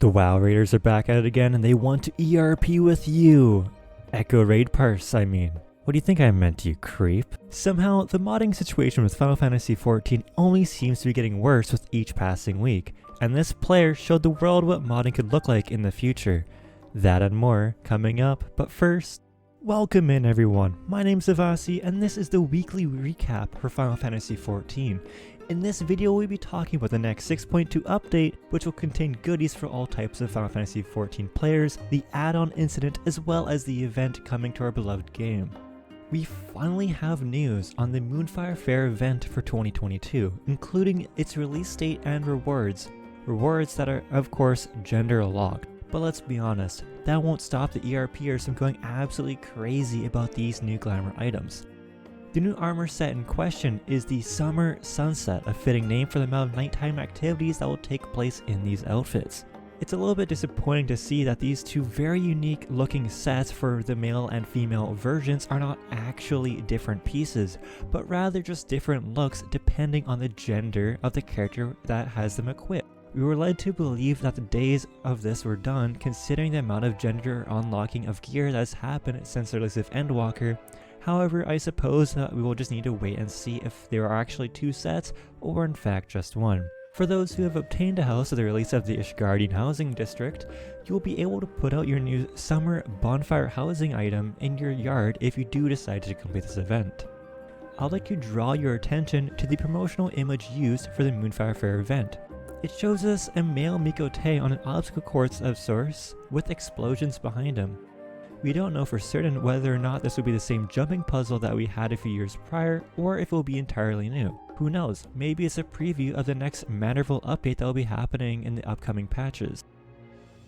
The WoW Raiders are back at it again and they want to ERP with you! Echo Raid Parse, I mean. What do you think I meant, you creep? Somehow, the modding situation with Final Fantasy XIV only seems to be getting worse with each passing week, and this player showed the world what modding could look like in the future. That and more coming up, but first, welcome in everyone. My name's Avasi and this is the weekly recap for Final Fantasy XIV. In this video, we'll be talking about the next 6.2 update, which will contain goodies for all types of Final Fantasy XIV players, the add-on incident, as well as the event coming to our beloved game. We finally have news on the Moonfire Faire event for 2022, including its release date and rewards that are, of course, gender locked. But let's be honest, that won't stop the ERPers from going absolutely crazy about these new glamour items. The new armor set in question is the Summer Sunset, a fitting name for the amount of nighttime activities that will take place in these outfits. It's a little bit disappointing to see that these two very unique looking sets for the male and female versions are not actually different pieces, but rather just different looks depending on the gender of the character that has them equipped. We were led to believe that the days of this were done, considering the amount of gender unlocking of gear that has happened since the release of Endwalker. However, I suppose that we will just need to wait and see if there are actually two sets, or in fact just one. For those who have obtained a house at the release of the Ishgardian Housing District, you will be able to put out your new Summer Bonfire Housing item in your yard if you do decide to complete this event. I'd like to draw your attention to the promotional image used for the Moonfire Faire event. It shows us a male Mikote on an obstacle course of sorts, with explosions behind him. We don't know for certain whether or not this will be the same jumping puzzle that we had a few years prior, or if it will be entirely new. Who knows, maybe it's a preview of the next Manderville update that will be happening in the upcoming patches.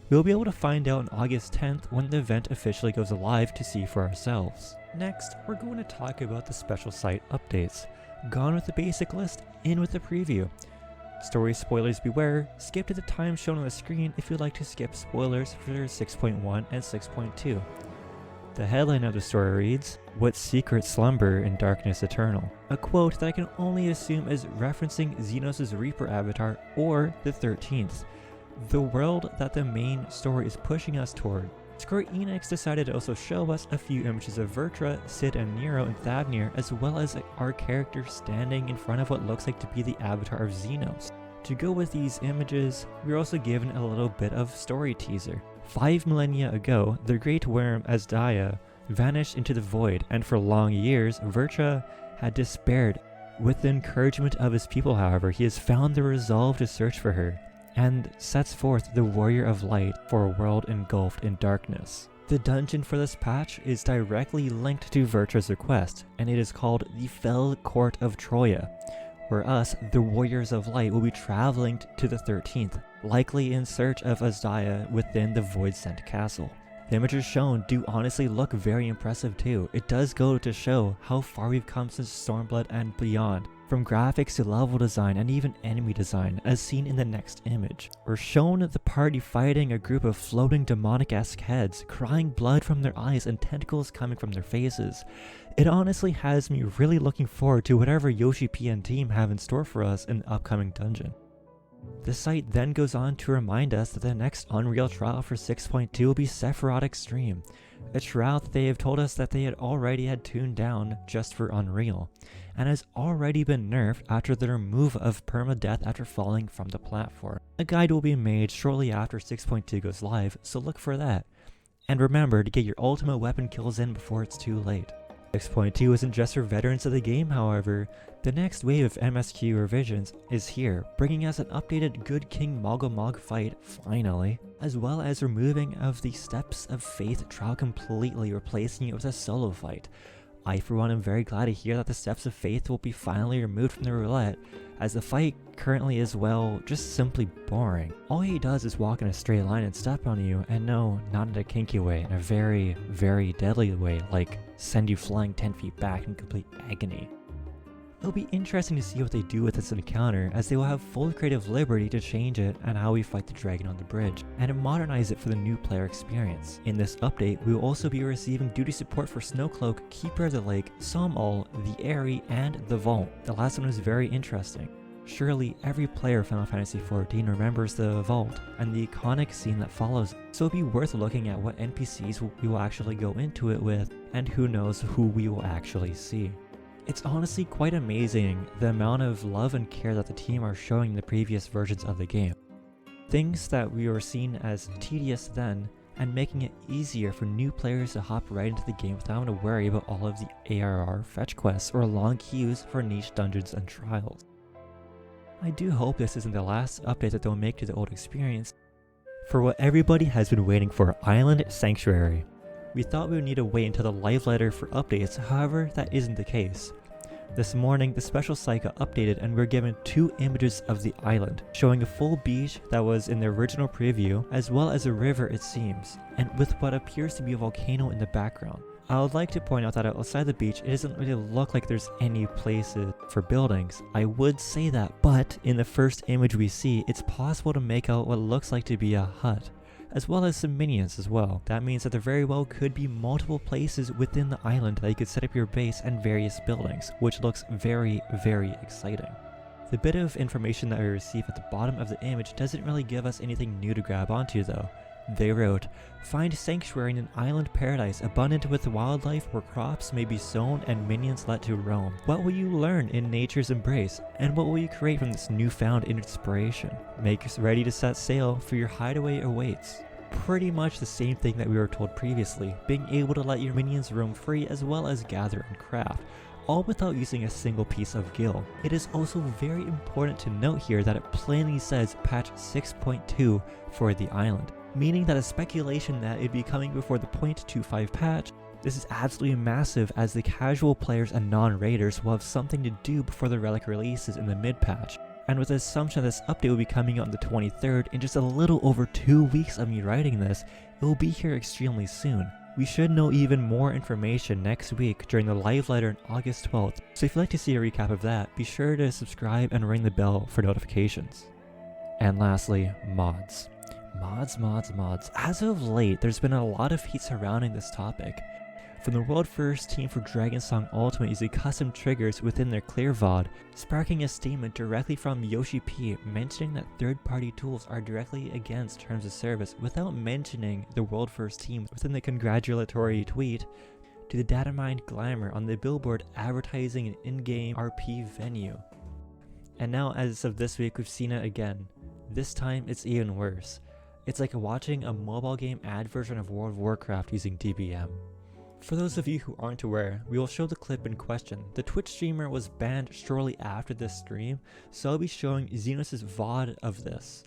We'll be able to find out on August 10th when the event officially goes live to see for ourselves. Next, we're going to talk about the special site updates. Gone with the basic list, in with the preview. Story spoilers beware, skip to the time shown on the screen if you'd like to skip spoilers for 6.1 and 6.2. The headline of the story reads, "What secrets slumber in darkness eternal?" A quote that I can only assume is referencing Xenos' Reaper avatar or the 13th, the world that the main story is pushing us toward. Square Enix decided to also show us a few images of Vertra, Sid and Nero and Thavnir, as well as our character standing in front of what looks like to be the avatar of Xenos. To go with these images, we were also given a little bit of story teaser. 5 millennia ago, the great worm Asdaya vanished into the void, and for long years, Vertra had despaired. With the encouragement of his people, however, he has found the resolve to search for her, and sets forth the Warrior of Light for a world engulfed in darkness. The dungeon for this patch is directly linked to Vertra's request, and it is called the Fell Court of Troya, where us, the Warriors of Light, will be traveling to the 13th, likely in search of Asdaya within the Void-Sent Castle. The images shown do honestly look very impressive too. It does go to show how far we've come since Stormblood and beyond, from graphics to level design and even enemy design, as seen in the next image. We're shown the party fighting a group of floating demonic-esque heads, crying blood from their eyes and tentacles coming from their faces. It honestly has me really looking forward to whatever Yoshi P and team have in store for us in the upcoming dungeon. The site then goes on to remind us that the next Unreal trial for 6.2 will be Sephiroth Extreme, a trial that they have told us that they had already tuned down just for Unreal, and has already been nerfed after the remove of permadeath after falling from the platform. A guide will be made shortly after 6.2 goes live, so look for that. And remember to get your ultimate weapon kills in before it's too late. 6.2 isn't just for veterans of the game, however. The next wave of MSQ revisions is here, bringing us an updated Good King Mogomog fight, finally, as well as removing of the Steps of Faith trial completely, replacing it with a solo fight. I for one am very glad to hear that the Steps of Faith will be finally removed from the roulette, as the fight currently is, well, just simply boring. All he does is walk in a straight line and step on you, and no, not in a kinky way, in a very, very deadly way, like send you flying 10 feet back in complete agony. It'll be interesting to see what they do with this encounter, as they will have full creative liberty to change it and how we fight the dragon on the bridge, and modernize it for the new player experience. In this update, we will also be receiving duty support for Snowcloak, Keeper of the Lake, Somol, the Airy, and the Vault. The last one is very interesting. Surely every player of Final Fantasy XIV remembers the vault and the iconic scene that follows, so it'd be worth looking at what NPCs we will actually go into it with, and who knows who we will actually see. It's honestly quite amazing the amount of love and care that the team are showing in the previous versions of the game. Things that we were seen as tedious then, and making it easier for new players to hop right into the game without having to worry about all of the ARR fetch quests or long queues for niche dungeons and trials. I do hope this isn't the last update that they'll make to the old experience for what everybody has been waiting for, Island Sanctuary. We thought we would need to wait until the live letter for updates, however that isn't the case. This morning, the special site got updated and we were given 2 images of the island, showing a full beach that was in the original preview, as well as a river it seems, and with what appears to be a volcano in the background. I would like to point out that outside the beach, it doesn't really look like there's any places for buildings. I would say that, but in the first image we see, it's possible to make out what looks like to be a hut, as well as some minions as well. That means that there very well could be multiple places within the island that you could set up your base and various buildings, which looks very, very exciting. The bit of information that we receive at the bottom of the image doesn't really give us anything new to grab onto though. They wrote, "Find sanctuary in an island paradise abundant with wildlife where crops may be sown and minions let to roam. What will you learn in nature's embrace, and what will you create from this newfound inspiration? Make ready to set sail, for your hideaway awaits." Pretty much the same thing that we were told previously, being able to let your minions roam free as well as gather and craft, all without using a single piece of gil. It is also very important to note here that it plainly says patch 6.2 for the island, meaning that a speculation that it'd be coming before the 0.25 patch. This is absolutely massive, as the casual players and non-raiders will have something to do before the relic releases in the mid-patch. And with the assumption that this update will be coming out on the 23rd, in just a little over 2 weeks of me writing this, it will be here extremely soon. We should know even more information next week during the live letter on August 12th, so if you'd like to see a recap of that, be sure to subscribe and ring the bell for notifications. And lastly, mods. Mods. As of late, there's been a lot of heat surrounding this topic. From the world first team for Dragonsong Ultimate using custom triggers within their clear VOD, sparking a statement directly from Yoshi P mentioning that third-party tools are directly against terms of service without mentioning the world first team within the congratulatory tweet, to the data mined glamour on the billboard advertising an in-game RP venue. And now as of this week, we've seen it again. This time it's even worse. It's like watching a mobile game ad version of World of Warcraft using DBM. For those of you who aren't aware, we will show the clip in question. The Twitch streamer was banned shortly after this stream, so I'll be showing Xenos' VOD of this.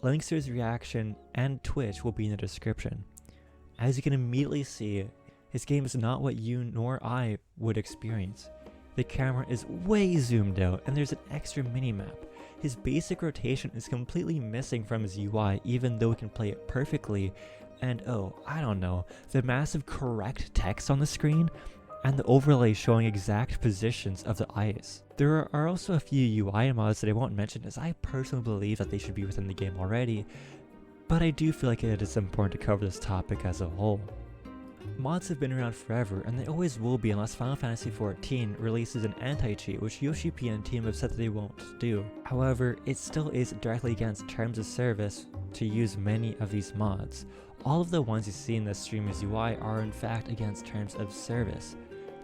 Links to his reaction and Twitch will be in the description. As you can immediately see, his game is not what you nor I would experience. The camera is way zoomed out and there's an extra minimap. His basic rotation is completely missing from his UI even though he can play it perfectly, and the massive correct text on the screen and the overlay showing exact positions of the ice. There are also a few UI mods that I won't mention, as I personally believe that they should be within the game already, but I do feel like it is important to cover this topic as a whole. Mods have been around forever, and they always will be unless Final Fantasy XIV releases an anti-cheat, which Yoshi P and team have said that they won't do. However, it still is directly against terms of service to use many of these mods. All of the ones you see in the streamer's UI are in fact against terms of service.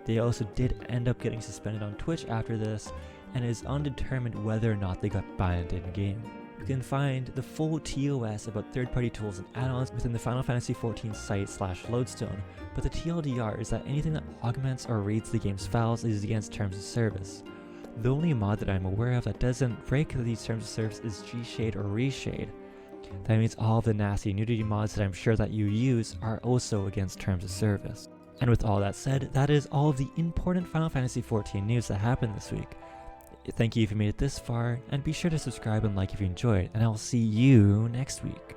They also did end up getting suspended on Twitch after this, and it is undetermined whether or not they got banned in-game. You can find the full TOS about third-party tools and add-ons within the Final Fantasy XIV site/lodestone, but the TLDR is that anything that augments or reads the game's files is against terms of service. The only mod that I'm aware of that doesn't break these terms of service is G-Shade or Reshade. That means all of the nasty nudity mods that I'm sure that you use are also against terms of service. And with all that said, that is all of the important Final Fantasy XIV news that happened this week. Thank you if you made it this far, and be sure to subscribe and like if you enjoyed, and I will see you next week.